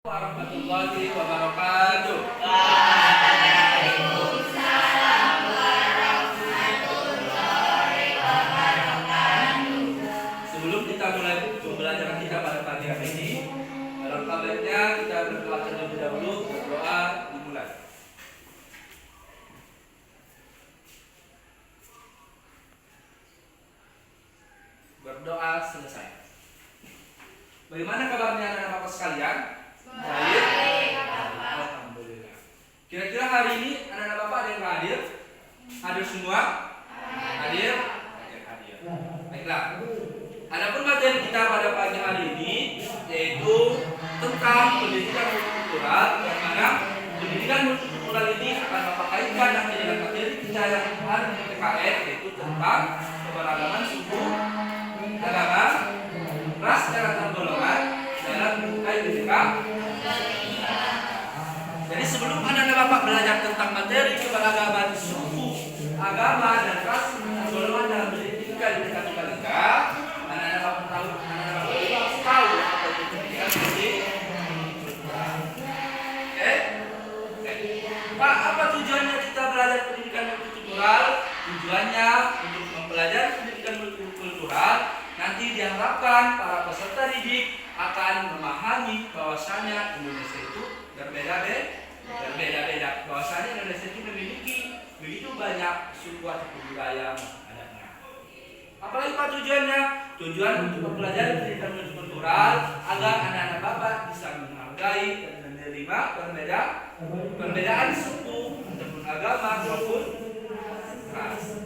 Warahmatullahi wabarakatuh. Waalaikumsalam warahmatullahi wabarakatuh. Sebelum kita mulai pembelajaran kita pada pagi hari ini, alangkah baiknya kita berdoa terlebih dahulu. Berdoa dimulai. Berdoa selesai. Bagaimana kabarnya anak-anak sekalian? Baik. Alhamdulillah. Kira-kira hari ini anak-anak Bapak ada yang hadir? Hadir semua? Hadir? Hadir. Baiklah. Adapun materi kita pada pagi hari ini yaitu tentang pendidikan multikultural, yang mana pendidikan multikultural ini akan Bapak kaitkan nanti dengan materi kita yang ada di PKN, yaitu tentang keberagaman suku, agama, ras, dan golongan dalam mencintai Bhinneka. Jadi sebelum anak-anak Bapak belajar tentang materi keberagaman suku, agama, dan ras dan golongan dalam Bhinneka Tunggal Ika, anak-anak Bapak harus tahu apa itu pendidikan multikultural. Oke? Pak, apa tujuannya kita belajar pendidikan multikultural? Tujuannya untuk mempelajari pendidikan multikultural. Nanti diharapkan para peserta didik akan memahami bahwasanya Indonesia itu berbeda-beda. Bahwasanya Indonesia itu memiliki begitu banyak suku atau budaya adatnya. Apalagi Pak tujuannya? Tujuan untuk mempelajari pendidikan multikultural agar anak-anak Bapak bisa menghargai dan menerima perbedaan suku ataupun agama maupun ras.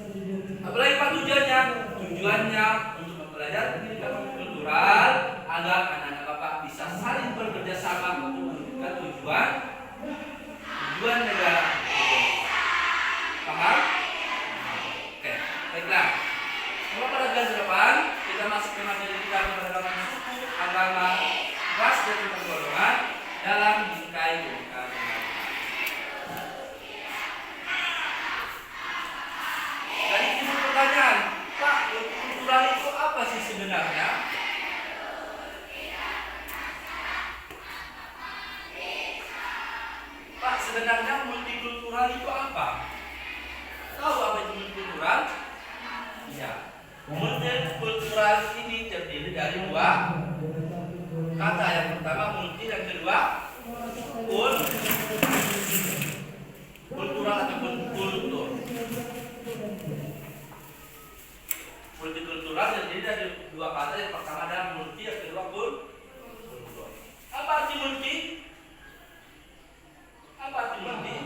Apalagi Pak tujuannya? Tujuannya untuk mempelajari pendidikan multikultural agar anak-anak Bapak bisa saling bekerja sama untuk mewujudkan tujuan negara. Paham? Oke, baiklah. Kalau pada kelas depan kita masuk ke materi kita keberagaman suku, agama, ras, dan golongan dalam bingkai Bhinneka Tunggal Ika. Jadi timbul pertanyaan, Pak, multikultural itu apa sih sebenarnya? Pak, sebenarnya multikultural itu apa? Tahu apa itu multikultural? Iya. Multikultural ini terdiri dari dua kata. Yang pertama multi, yang kedua kultural ataupun kultur. Multikultural terdiri dari dua kata. Yang pertama adalah multi, yang kedua kultur. Apa arti multi? Apa arti multi?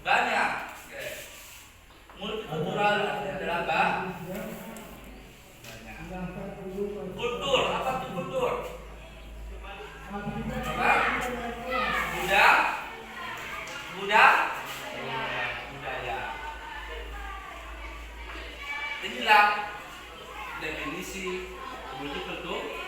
Banyak. Okay. Multikultural adalah banyak. Kultur, apa arti kultur? Apa? Budaya. Inilah definisi multikultural.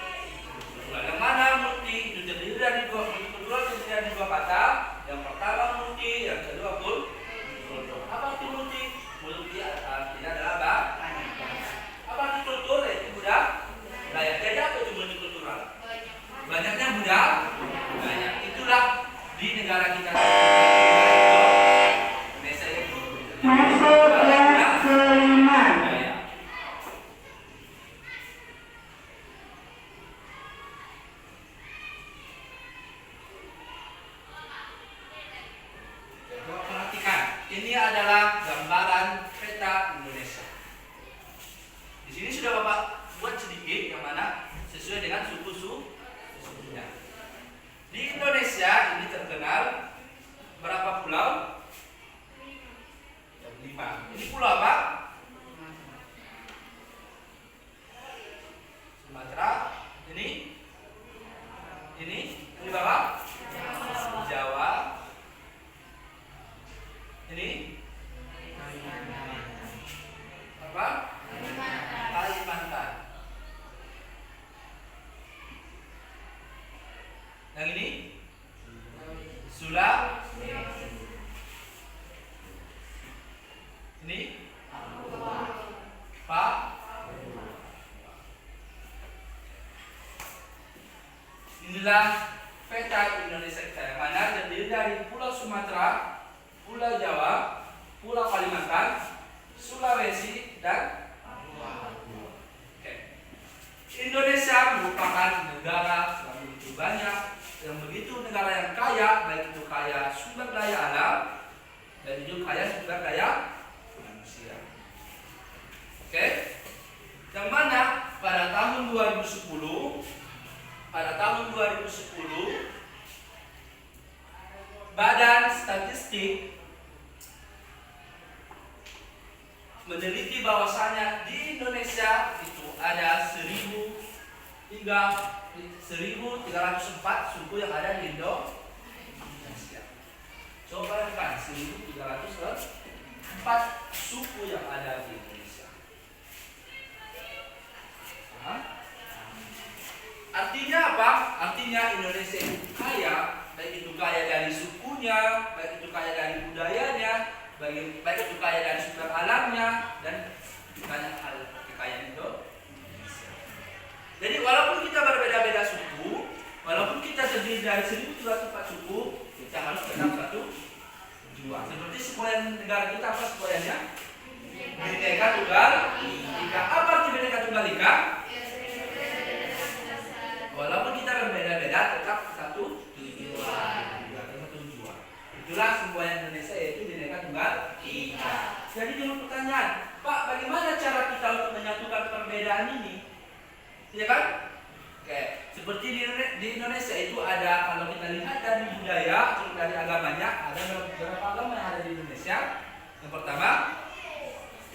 inilah peta Indonesia kita yang mana terdiri dari Pulau Sumatera, Pulau Jawa, Pulau Kalimantan, Sulawesi, dan Papua. Oke. Indonesia merupakan negara yang begitu banyak, yang begitu negara yang kaya, baik itu kaya sumber daya alam dan juga kaya sumber daya manusia. Oke. Yang mana pada tahun 2010 Badan Statistik meneliti bahwasanya di Indonesia itu ada 1.304 suku yang ada di Indonesia. Coba bayangkan 1.304 suku yang ada di Indonesia. Artinya apa? Artinya Indonesia itu kaya, baik itu kaya dari sukunya, baik itu kaya dari budayanya, baik itu kaya dari sumber alamnya, dan banyak hal kekayaan Indonesia. Jadi walaupun kita berbeda-beda suku, walaupun kita terdiri dari 1.304 suku, kita harus tetap satu tujuan. Seperti semboyan negara kita, apa semboyannya? Bhinneka Tunggal Ika. Apa arti Bhinneka Tunggal Ika? Walaupun kita berbeda-beda, tetap satu tujuan. Itulah semboyan Indonesia, yaitu Bhinneka Tunggal Ika. Jadi dulu pertanyaan, Pak, bagaimana cara kita untuk menyatukan perbedaan ini? Ya kan? Oke, seperti di Indonesia itu ada, kalau kita lihat dari budaya atau dari agamanya, ada beberapa agama yang ada di Indonesia. Yang pertama,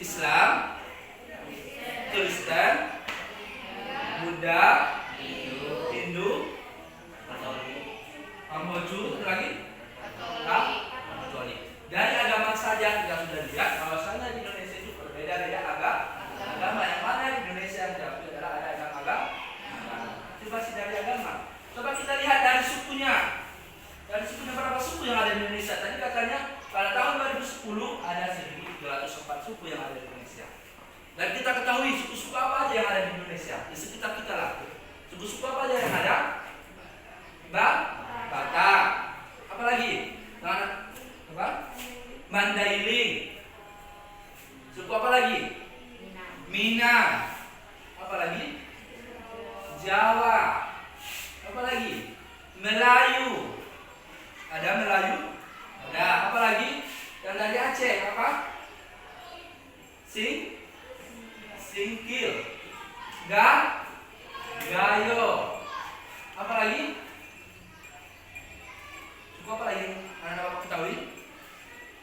Islam, Kristen, Buddha, Hindu, Konghucu, lagi Katolik. Dari agama saja kita sudah lihat bahwasanya di Indonesia itu berbeda-beda agama. Yang mana di Indonesia yang diakui adalah ada agama. Itu masih dari agama. Coba kita lihat dari sukunya. Dari sukunya, berapa suku yang ada di Indonesia? Tadi katanya pada tahun 2010 ada 1.304 suku yang ada di Indonesia. Dan kita ketahui suku-suku apa aja yang ada di Indonesia di sekitar kita lah. Suku-suku apa aja yang ada? Batak. Apa lagi? Apa? Mandailing. Suku apa lagi? Minang. Apa lagi? Jawa. Apa lagi? Melayu. Ada Melayu? Ada. Apa lagi? Yang dari Aceh apa? Singkil. Gayo. Apa lagi? Suku apa lagi? Anda dapat ketahui?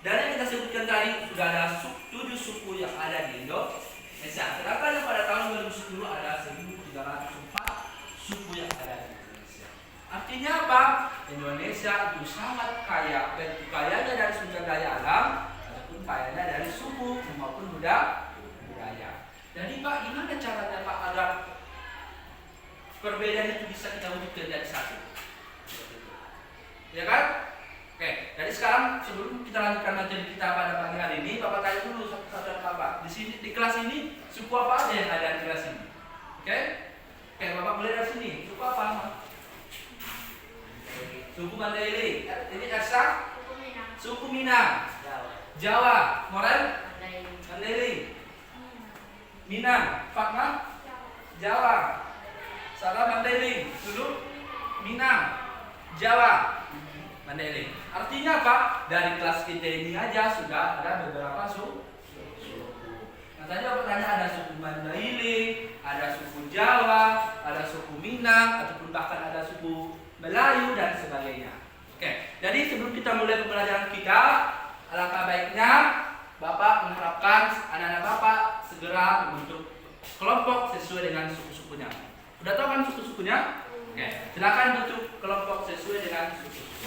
Dari yang kita sebutkan tadi sudah ada 7 suku yang ada di Indonesia. Sedangkan yang pada tahun 2010 ada 1.304 suku yang ada di Indonesia. Artinya apa? Indonesia itu sangat kaya, baik kayanya dari sumber daya alam ataupun kayanya dari suku maupun budaya. Jadi Pak, gimana caranya Pak agar perbedaan itu bisa kita wujudkan jadi satu? Ya kan? Oke, jadi sekarang sebelum kita lanjutkan materi kita pada pagi hari ini, Bapak tanya dulu satu-satu Bapak. Di sini di kelas ini suku apa aja yang ada di kelas ini? Oke? Oke, Bapak mulai dari sini. Suku apa? Suku Mandailing. Ini Esa? Suku Minang. Jawa. Moren? Mandailing. Minang. Fatma? Jawa. Sarah Mandailing. Dulu Minang. Jawa. Mandailing. Artinya apa? Dari kelas kita ini aja sudah ada beberapa suku. Nah, tadi Bapak tanya ada suku Mandailing, ada suku Jawa, ada suku Minang, ataupun bahkan ada suku Melayu dan sebagainya. Oke, jadi sebelum kita mulai pembelajaran kita, alangkah baiknya Bapak menerapkan anak-anak Bapak segera membentuk kelompok sesuai dengan suku-sukunya. Sudah tahu kan suku-sukunya? Oke, silakan bentuk kelompok sesuai dengan suku-sukunya.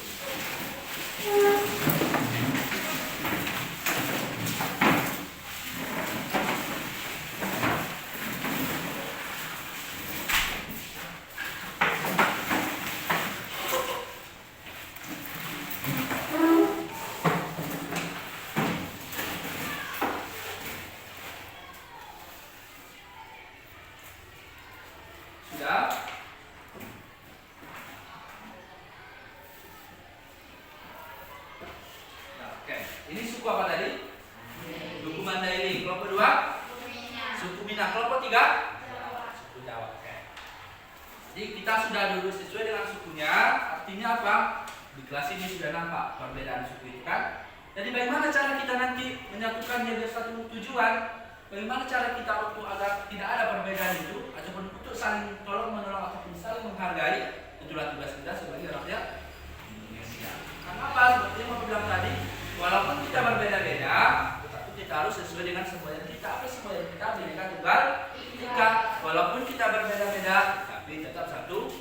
Sudah? suku apa tadi? Suku Mandailing. Kelompok 2 suku Minang. Kelompok 3 suku Jawa. Oke. Jadi kita sudah dulu sesuai dengan sukunya. Artinya apa? Di kelas ini sudah nampak perbedaan suku itu kan. Jadi bagaimana cara kita nanti menyatukan jadi satu tujuan? Bagaimana cara kita untuk agar tidak ada perbedaan itu ataupun untuk saling tolong menolong ataupun saling menghargai? Itulah tugas kita sebagai rakyat Indonesia. Karena apa? Seperti yang saya bilang tadi, walaupun kita berbeda-beda, tetapi kita harus sesuai dengan semboyan kita. Apa semboyan kita? Bineka Tunggal Ika. Walaupun kita berbeda-beda, tapi tetap satu.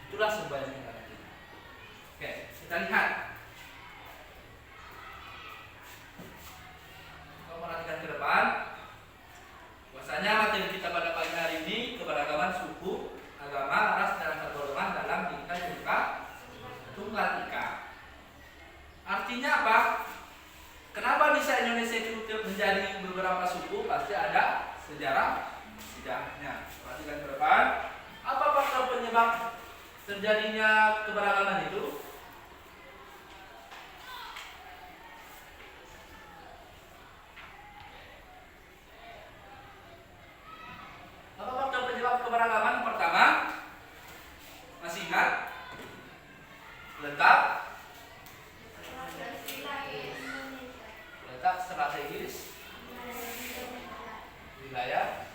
Itulah semboyan kita. Oke, kita lihat. Kalau perhatikan ke depan, bahwasanya materi kita pada pagi hari ini keberagaman suku, agama, ras, dan golongan dalam Bineka Tunggal Ika. Artinya apa? Kenapa bisa Indonesia itu menjadi beberapa suku? Pasti ada sejarahnya. Perhatikan ke depan. Apa faktor penyebab terjadinya keberagaman itu? Apa faktor penyebab keberagaman? Pertama, masih ingat? Letak strategis wilayah,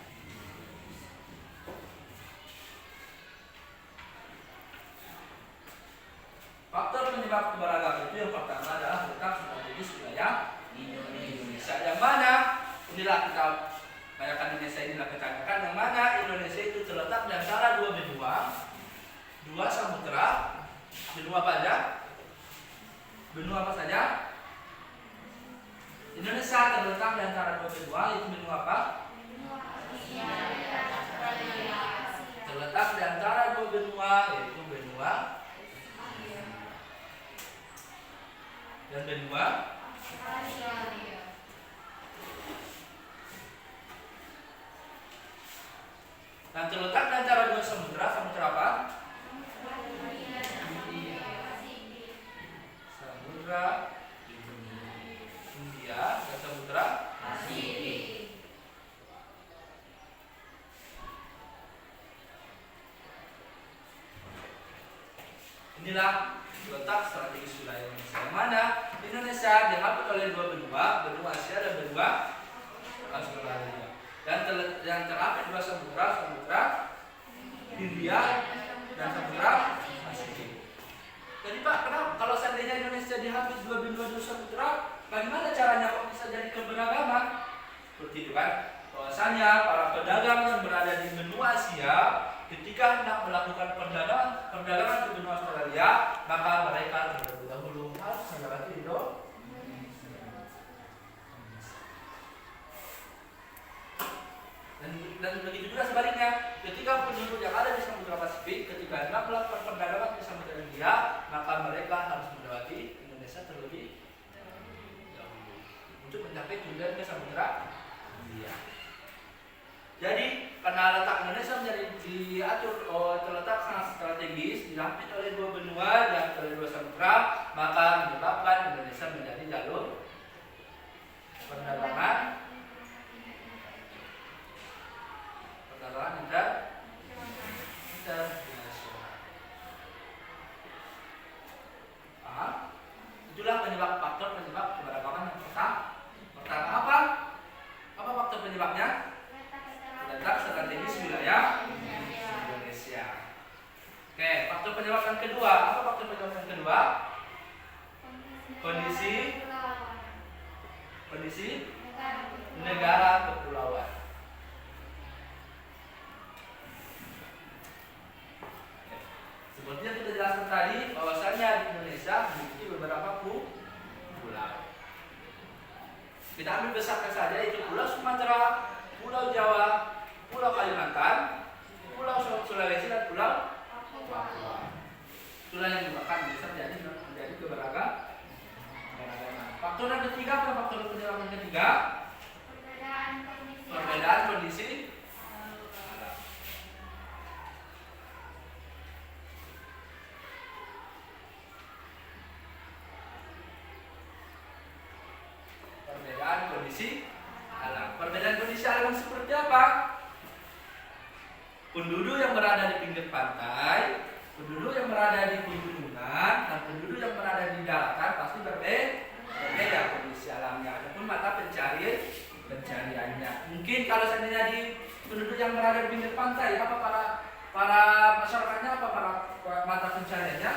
faktor penyebab keberagaman itu yang pertama adalah letak strategis wilayah Indonesia. Yang mana inilah kita bayangkan Indonesia inilah kecantikan yang mana Indonesia itu terletak di antara dua benua, dua samudera. Benua apa aja? Benua apa saja? Indonesia terletak di antara dua benua, yaitu benua apa? Terletak di antara dua benua, yaitu benua dan benua dan terletak di antara dua samudera. Samudera apa? Samudera India dan Samudera Pasifik. Inilah letak strategis wilayah Indonesia. Yang mana Indonesia dihapus oleh dua benua, benua Asia dan benua Australia. Dan yang terapit dua samudera, Samudera India dan Samudera Pasifik. Jadi Pak, kenapa kalau seandainya Indonesia dihapus dua benua dua samudera, bagaimana caranya kok bisa jadi keberagaman? Seperti itu kan? Bahwasanya para pedagang yang berada di benua Asia ketika hendak melakukan perdagangan ke benua Australia, maka mereka terlebih dahulu harus melewati Indonesia. Dan begitu juga sebaliknya, ketika penduduk yang ada di Samudra Pasifik ketika hendak melakukan perdagangan ke Samudra India, maka mereka harus melewati Indonesia terlebih dahulu untuk mencapai tujuan ke Samudra India. Jadi karena letak Indonesia menjadi diatur terletak sangat strategis, dilampit oleh dua benua dan oleh dua samudra, maka menyebabkan Indonesia menjadi jalur perdagangan internasional. Paham? Itulah faktor penyebab keberagaman yang pertama. Apa? Apa faktor penyebabnya? Letak strategis wilayah Indonesia. Oke, faktor penyebab yang kedua. Apa faktor penyebab yang kedua? Kondisi negara kepulauan. Seperti yang kita jelaskan tadi, bahwasanya di Indonesia memiliki beberapa pulau. Kita ambil besarnya saja, yaitu Pulau Sumatera, Pulau Jawa, Pulau Kalimantan, Pulau Sulawesi dan Pulau Papua. Itulah yang menyebabkan bisa menjadi keberagaman. Faktor yang ketiga, apa faktor penyebab yang ketiga? Perbedaan kondisi alam. penduduk yang berada di pinggir pantai, penduduk yang berada di pegunungan, dan penduduk yang berada di daratan pasti berbeda kondisi alamnya. Adapun mata pencariannya. Mungkin kalau seandainya di penduduk yang berada di pinggir pantai, apa para masyarakatnya, apa para mata pencariannya?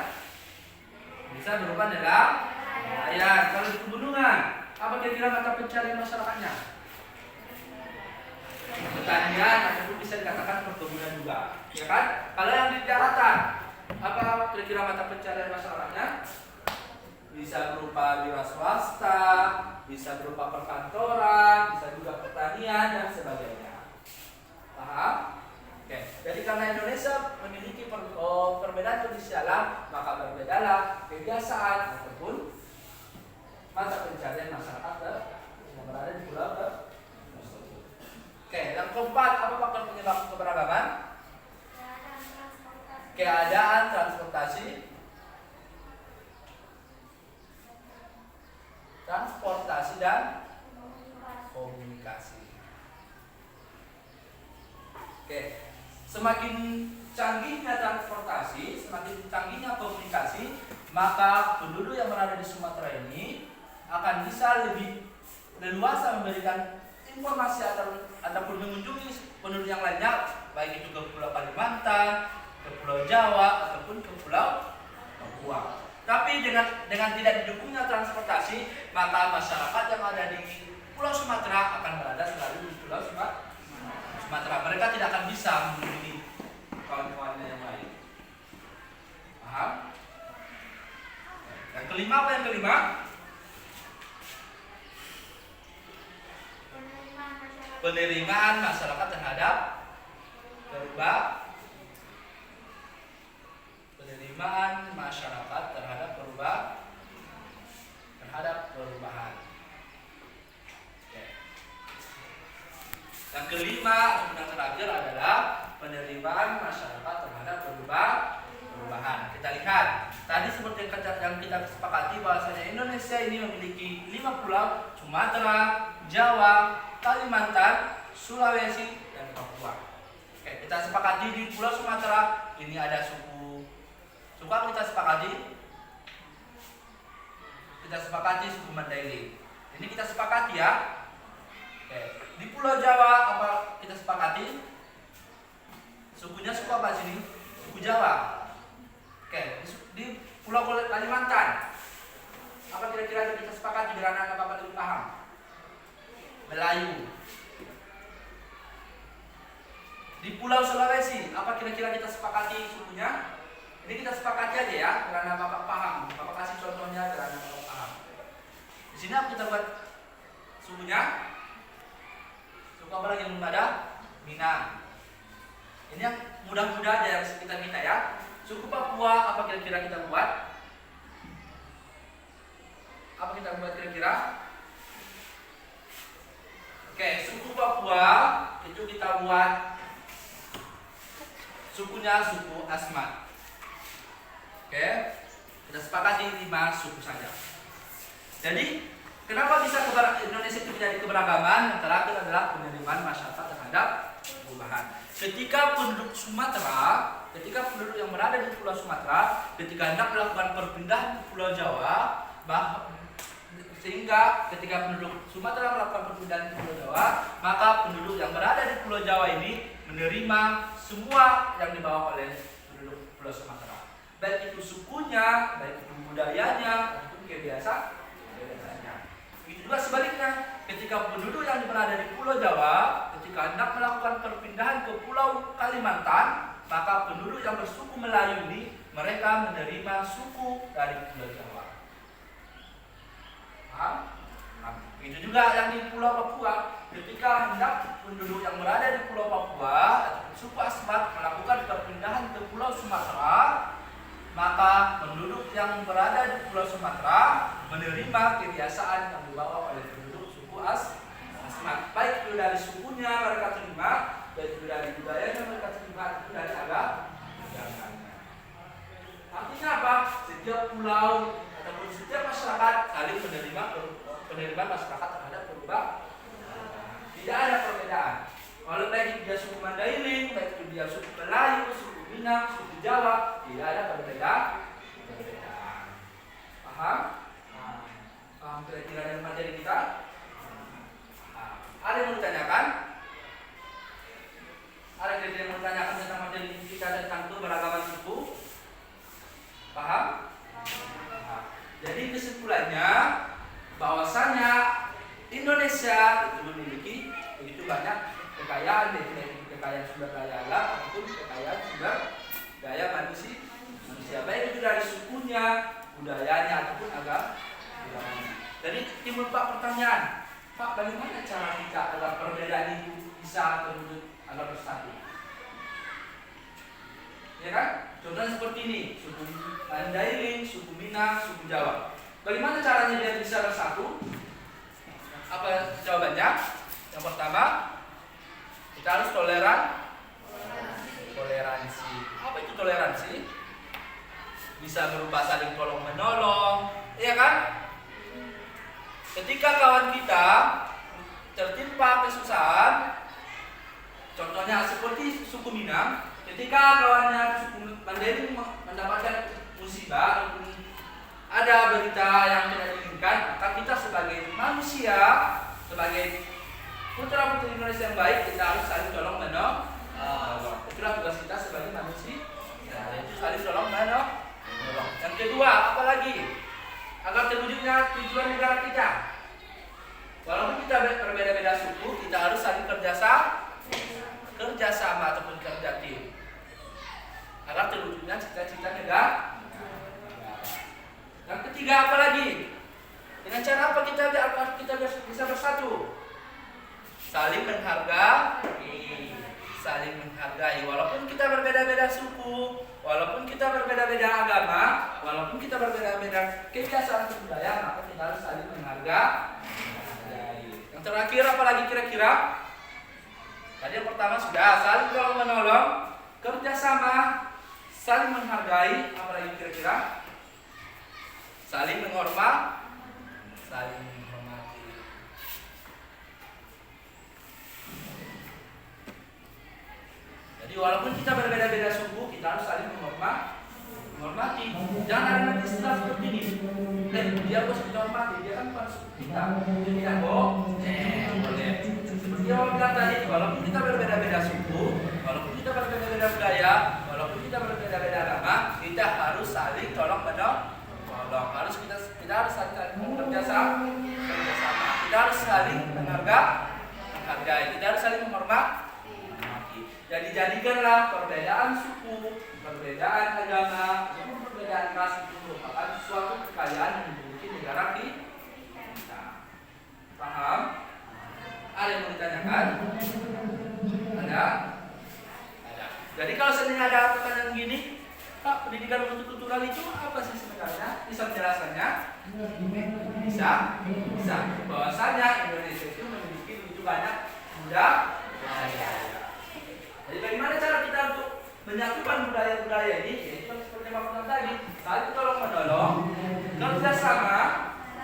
Bisa berupa nelayan. Kalau di pegunungan, apa kira-kira mata pencarian masyarakatnya? Pertanian, ataupun bisa dikatakan perkebunan juga, ya kan? Kalau yang di daratan, apa kira-kira mata pencarian masyarakatnya? Bisa berupa wira swasta, bisa berupa perkantoran, bisa juga pertanian dan sebagainya. Paham? Oke. Jadi karena Indonesia memiliki perbedaan kondisi alam, maka berbedalah kebiasaan ataupun mata pencarian masyarakat yang berada di pulau tersebut. Oke, yang keempat, apa faktor penyebab keberagaman? Keadaan transportasi dan komunikasi. Oke, semakin canggihnya transportasi, semakin canggihnya komunikasi, maka penduduk yang berada di Sumatera ini akan bisa lebih leluasa memberikan informasi ataupun mengunjungi penduduk yang lainnya, baik itu ke Pulau Kalimantan, ke Pulau Jawa ataupun ke Pulau Papua. Tapi dengan tidak didukungnya transportasi, maka masyarakat yang ada di Pulau Sumatera akan berada selalu di Pulau Sumatera. Mereka tidak akan bisa mengunjungi kawan-kawannya yang lain. Paham? Yang kelima, apa yang kelima? Penerimaan masyarakat terhadap perubahan. Oke. Yang kelima atau yang terakhir adalah penerimaan masyarakat terhadap perubahan. Kita lihat tadi seperti yang kita sepakati bahwasanya Indonesia ini memiliki 5 pulau: Sumatera, Jawa, Kalimantan, Sulawesi, dan Papua. Oke, kita sepakati di Pulau Sumatera ini ada suku apa kita sepakati? Kita sepakati suku Mandailing. Ini kita sepakati ya. Oke, di Pulau Jawa apa kita sepakati? Sukunya suku apa sini? Suku Jawa. Oke, di Pulau Kalimantan apa kira-kira kita sepakati biar anak-anak lebih paham? Melayu. Di Pulau Sulawesi, apa kira-kira kita sepakati sukunya? Ini kita sepakati aja ya, karena Bapak paham. Bapak kasih contohnya karena Bapak paham. Di sini apa kita buat sukunya? Suku apa lagi yang belum ada? Minang. Ini yang mudah-mudah aja yang kita minta ya. Suku Papua, apa kira-kira kita buat? Apa kita buat kira-kira? Oke, suku Papua itu kita buat sukunya suku Asmat. Oke, kita sepakati 5 suku saja. Jadi, kenapa bisa Indonesia itu menjadi keberagaman? Yang terakhir adalah penerimaan masyarakat terhadap perubahan. Ketika penduduk yang berada di Pulau Sumatera, ketika hendak melakukan perpindahan ke Pulau Jawa, sehingga ketika penduduk Sumatera melakukan perpindahan ke Pulau Jawa, maka penduduk yang berada di Pulau Jawa ini menerima semua yang dibawa oleh penduduk Pulau Sumatera, baik itu sukunya, baik itu budayanya, ataupun kebiasaannya. Begitu juga sebaliknya, ketika penduduk yang berada di Pulau Jawa, ketika hendak melakukan perpindahan ke Pulau Kalimantan, maka penduduk yang bersuku Melayu ini mereka menerima suku dari Pulau Jawa. Paham? Itu juga yang di Pulau Papua, ketika hendak penduduk yang berada di Pulau Papua, suku Asmat melakukan perpindahan ke Pulau Sumatera, maka penduduk yang berada di Pulau Sumatera menerima kebiasaan yang dibawa oleh penduduk suku Asmat. Baik itu dari sukunya mereka terima, baik itu dari budayanya mereka terima, itu dari agamanya. Artinya apa? Setiap pulau ataupun setiap masyarakat saling menerima penerimaan masyarakat terhadap perubahan. Tidak ada perbedaan. Kalau baik itu dia suku Mandailing, baik itu dia suku Melayu, suku Minang, suku Jawa, tidak ada perbedaan. Paham? Paham kira-kira dari materi kita? Paham. Ada yang mau ditanyakan? Ada kira-kira yang mau ditanyakan tentang materi kita tentang keberagaman suku? Paham? Paham. Jadi kesimpulannya bahwasanya Indonesia itu memiliki begitu banyak kekayaan, yaitu kekayaan sumber daya alam ataupun kekayaan sumber daya manusia. Baik itu dari sukunya, budayanya ataupun agamanya. Jadi timbul Pak pertanyaan, Pak, bagaimana cara kita agar perbedaan itu bisa terwujud agar bersatu? Ya kan? Contohnya seperti ini, suku Mandailing, suku Minang, suku Jawa. Bagaimana caranya dia bisa bersatu? Apa jawabannya? Yang pertama, kita harus toleransi. Apa itu toleransi? Bisa berupa saling tolong menolong, iya kan? Ketika kawan kita tertimpa kesusahan, contohnya seperti suku Minang, ketika kawannya suku Mandailing mendapatkan musibah ataupun ada berita yang tidak diinginkan, maka kita sebagai manusia, sebagai putra-putri Indonesia yang baik, kita harus saling tolong menolong. Itulah tugas kita sebagai manusia, yaitu saling tolong menolong. Yang kedua, apalagi agar terwujudnya tujuan negara kita. Walaupun kita berbeda-beda suku, kita harus saling kerjasama ataupun kerja tim agar terwujudnya cita-cita negara. Yang ketiga, apalagi dengan cara apa kita bisa bersatu? Saling menghargai. Walaupun kita berbeda-beda suku, walaupun kita berbeda-beda agama, walaupun kita berbeda-beda kebiasaan budaya, maka kita harus saling menghargai. Yang terakhir apalagi kira-kira? Tadi yang pertama sudah saling tolong menolong, kerjasama, saling menghargai, apalagi kira-kira? Saling menghormati. Jadi walaupun kita berbeda-beda suku, kita harus saling menghormati. Jangan ada nanti istilah seperti ini. Dia bos kita hormati, dia kan bukan suku kita. Dia tidak boleh. Seperti yang bilang tadi, walaupun kita berbeda-beda suku, walaupun kita berbeda-beda budaya, walaupun kita berbeda-beda agama, kita harus saling tolong menolong. Kita harus saling kerjasama. Kita harus saling menghargai. Kita harus saling menghormati. Jadi jadikanlah perbedaan suku, perbedaan agama, perbedaan ras itu merupakan suatu kekayaan yang dimiliki negara kita. Paham? Ada yang mau ditanyakan? Ada? Jadi kalau seandainya ada pertanyaan gini, Pak, pendidikan multikultural itu apa sih sebenarnya? Bisa menjelaskannya? Bisa. Bahwasanya Indonesia itu memiliki begitu banyak budaya. Jadi bagaimana cara kita untuk menyatukan budaya-budaya ini? Yaitu seperti yang Bapak tadi, saling tolong menolong, kerjasama,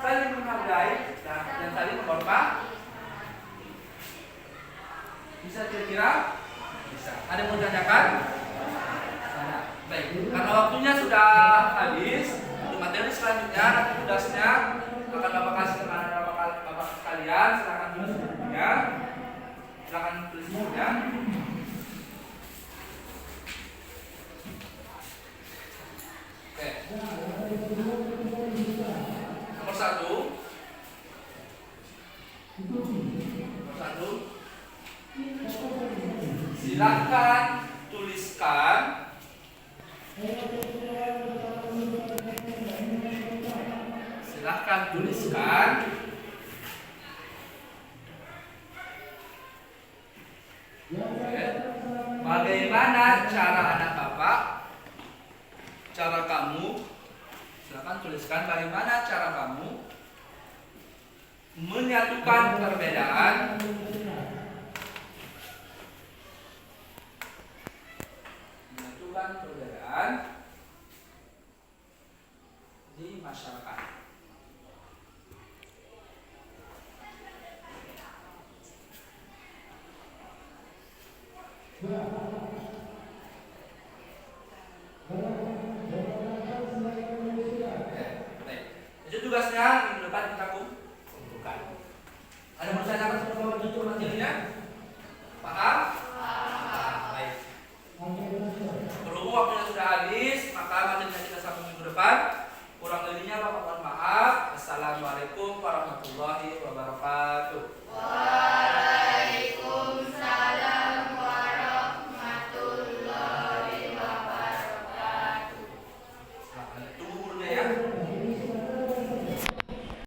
saling menghargai, dan saling menghormati. Bisa kira-kira? Bisa. Ada yang mau ditanyakan? Baik, karena waktunya sudah habis, untuk materi selanjutnya nanti tugasnya akan Bapak kasih kepada Bapak sekalian. Silakan tulis bukunya. Oke. Nomor satu. Silakan tuliskan bagaimana cara anak Bapak, cara kamu, silakan tuliskan bagaimana cara kamu menyatukan perbedaan di masyarakat. dalilnya? Paham? Baik. Berhubung waktunya sudah habis, maka materi kita sambung minggu depan. Kurang lebihnya Bapak mohon maaf. Assalamualaikum warahmatullahi wabarakatuh.